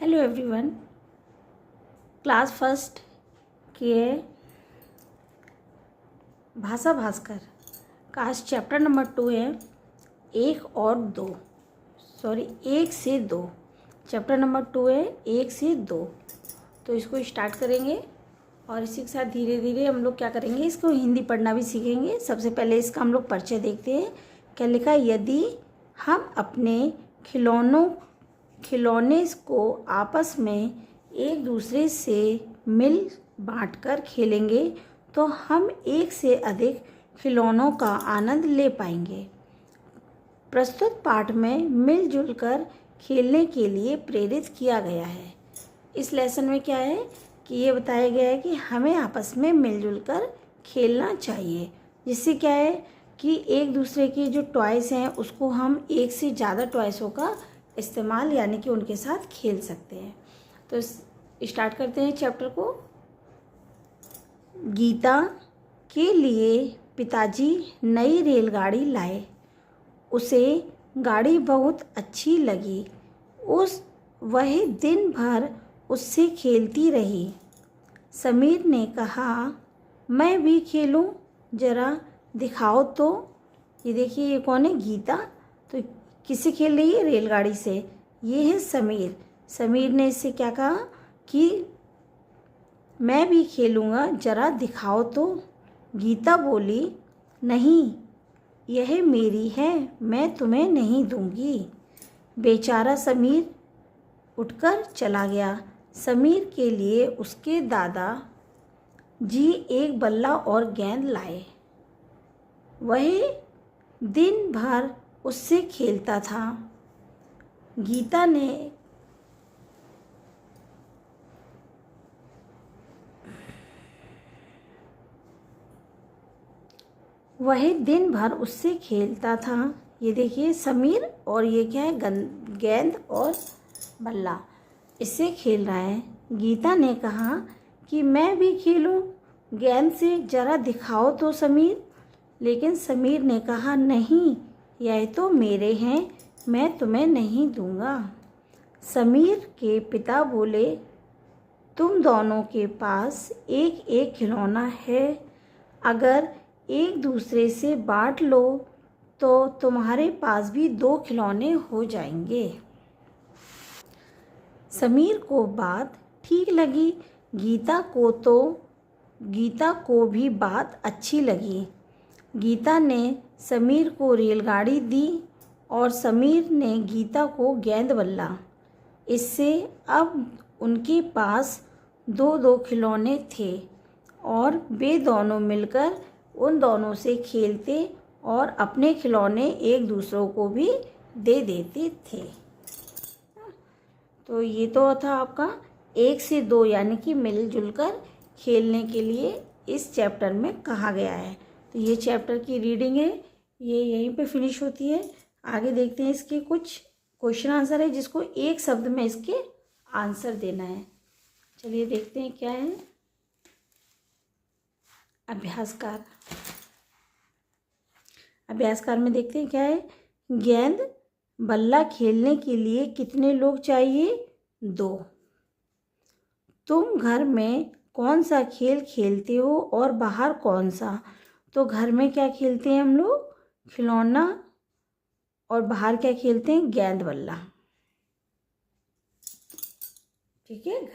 Hello everyone, class first के भाषा भास्कर का आज चैप्टर नंबर 2 है। एक से दो। चैप्टर नंबर 2 है 1 से 2। तो इसको स्टार्ट करेंगे और इसी के साथ धीरे धीरे हम लोग क्या करेंगे, इसको हिंदी पढ़ना भी सीखेंगे। सबसे पहले इसका हम लोग परिचय देखते हैं। क्या लिखा है, यदि हम अपने खिलौने को आपस में एक दूसरे से मिल बांट कर खेलेंगे तो हम एक से अधिक खिलौनों का आनंद ले पाएंगे। प्रस्तुत पाठ में मिलजुल कर खेलने के लिए प्रेरित किया गया है। इस लेसन में क्या है कि ये बताया गया है कि हमें आपस में मिलजुल कर खेलना चाहिए, जिससे क्या है कि एक दूसरे के जो टॉयस हैं उसको हम एक से ज़्यादा टॉयसों का इस्तेमाल यानी कि उनके साथ खेल सकते हैं। तो स्टार्ट करते हैं चैप्टर को। गीता के लिए पिताजी नई रेलगाड़ी लाए। उसे गाड़ी बहुत अच्छी लगी। वह दिन भर उससे खेलती रही। समीर ने कहा, मैं भी खेलूं, ज़रा दिखाओ तो। ये देखिए, ये कौन है, गीता। तो किससे खेल रही है, रेलगाड़ी से। ये है समीर। समीर ने इससे क्या कहा कि मैं भी खेलूँगा, ज़रा दिखाओ तो। गीता बोली, नहीं, यह मेरी है, मैं तुम्हें नहीं दूंगी। बेचारा समीर उठकर चला गया। समीर के लिए उसके दादा जी एक बल्ला और गेंद लाए। वह दिन भर उससे खेलता था। गीता ने वह दिन भर उससे खेलता था। ये देखिए समीर, और ये क्या है, गेंद और बल्ला, इससे खेल रहा है। गीता ने कहा कि मैं भी खेलूं गेंद से, ज़रा दिखाओ तो समीर। लेकिन समीर ने कहा, नहीं, यह तो मेरे हैं, मैं तुम्हें नहीं दूंगा। समीर के पिता बोले, तुम दोनों के पास एक एक खिलौना है, अगर एक दूसरे से बांट लो तो तुम्हारे पास भी 2 खिलौने हो जाएंगे। समीर को बात ठीक लगी। गीता को भी बात अच्छी लगी। गीता ने समीर को रेलगाड़ी दी और समीर ने गीता को गेंद बल्ला। इससे अब उनके पास 2-2 खिलौने थे और वे दोनों मिलकर उन दोनों से खेलते और अपने खिलौने एक दूसरों को भी दे देते थे। तो ये तो था आपका 1 से 2 यानी कि मिलजुल कर खेलने के लिए इस चैप्टर में कहा गया है। तो ये चैप्टर की रीडिंग है, ये यहीं पे फिनिश होती है। आगे देखते हैं इसके कुछ क्वेश्चन आंसर है, जिसको एक शब्द में इसके आंसर देना है। चलिए देखते हैं क्या है। अभ्यासकार में देखते हैं क्या है। गेंद बल्ला खेलने के लिए कितने लोग चाहिए? 2। तुम घर में कौन सा खेल खेलते हो और बाहर कौन सा? तो घर में क्या खेलते हैं हम लोग, खिलौना, और बाहर क्या खेलते हैं, गेंद बल्ला। ठीक है,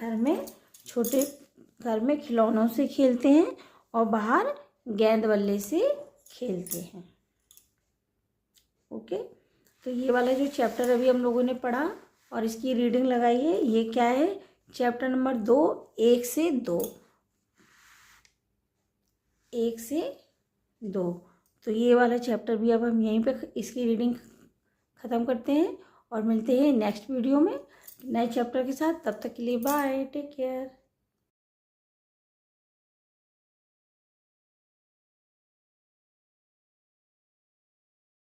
घर में खिलौनों से खेलते हैं और बाहर गेंद बल्ले से खेलते हैं। ओके, तो ये वाला जो चैप्टर अभी हम लोगों ने पढ़ा और इसकी रीडिंग लगाई है, ये क्या है, चैप्टर नंबर 2 1 से 2। 1 से 2। तो ये वाला चैप्टर भी अब हम यहीं पे इसकी रीडिंग ख़त्म करते हैं और मिलते हैं नेक्स्ट वीडियो में नए चैप्टर के साथ। तब तक के लिए बाय, टेक केयर।